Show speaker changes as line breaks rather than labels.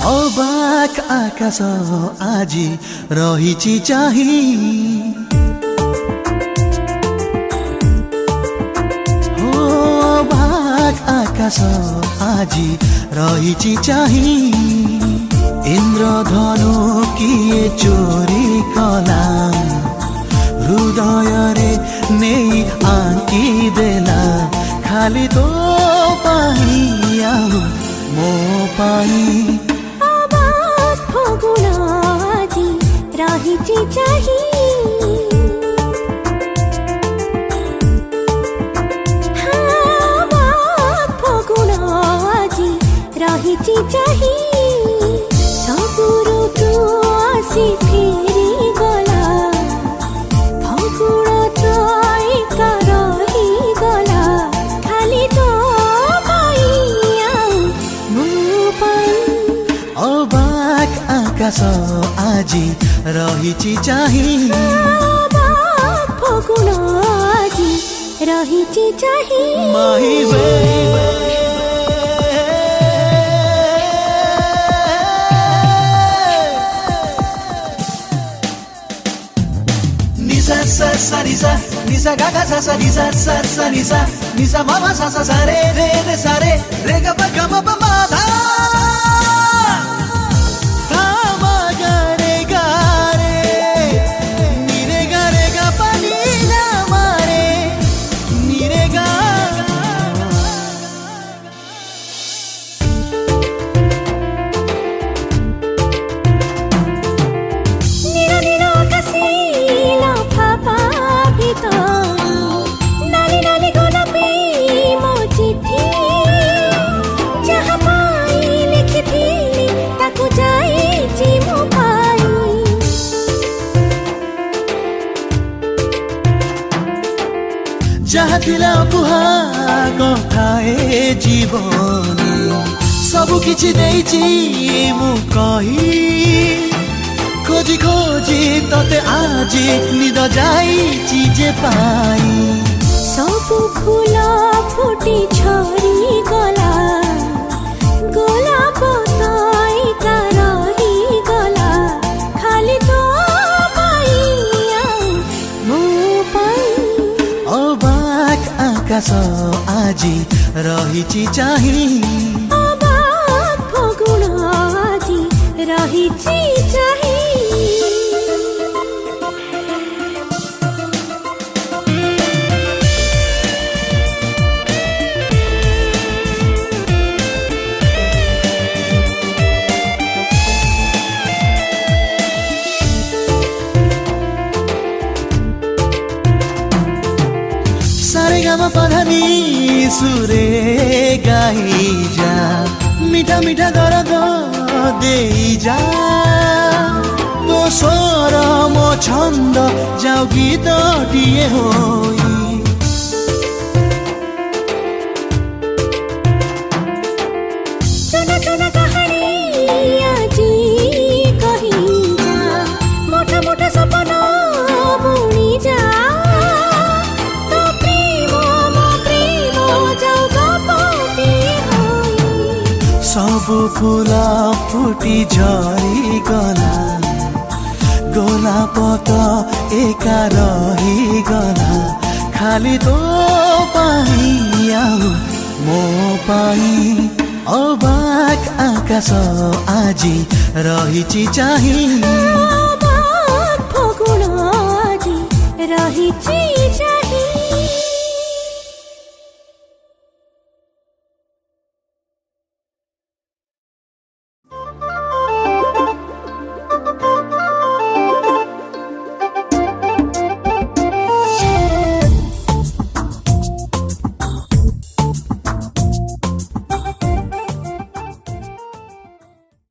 अबाक आकाश आजी रहिछि चाही आकाश आजी रहिछि चाही इंद्रधनु किए चोरी कला हृदय रे नहीं आंकी देला खाली तो पाई आउ मो पाई
अबाक फगुण आजी रहिछि चाही रहिछि चाही सबु ऋतु आसी फेरी गला फगुण तो एका रही गला खाली तो पाई आउ मो पाई
अबाक आकाश आजी रहिछि चाही
अबाक फगुण आजी रहिछि चाही
माही sa sa ni sa ga ga sa sa ni sa ma ma sa re re ga pa ma dha tha ma ga re ni re ga pa ni na ma re ni re ga
nira nira kasi नाली नाली गोलापी मो चिट्ठी जहाँ पाई लिखिथिली ताकु जाइछि मो पाई
जहाँ थिला कुहा कथा ए जीवनी सबु किछि देइछि मु कही खोजी खोजी तते आजी निद जाइछि जे पाई
सबु फूल फुटी झरी गला गोलाप तो एका रही गला खाली तो पाई आउ मो पाई
अबाक आकाश आजी रहिछि चाही
अबाक फगुण आजी रहिछि चाही सारे गामा पधानी सुरे गाई जा मीठा मीठा दर्द दे जा तो स्वर मो छंद जाऊ गीत दिए होई चुना चुना कहानी आजी कही जा मोटा मोटा सपना बुनी जा
सबु फूल फुटी झरी गला गोलाप तो एका रही गला खाली तो पाई आउ मो पाई अबाक आकाश आजी रहिछि चाही
अबाक फगुण आजी रहिछि चाही।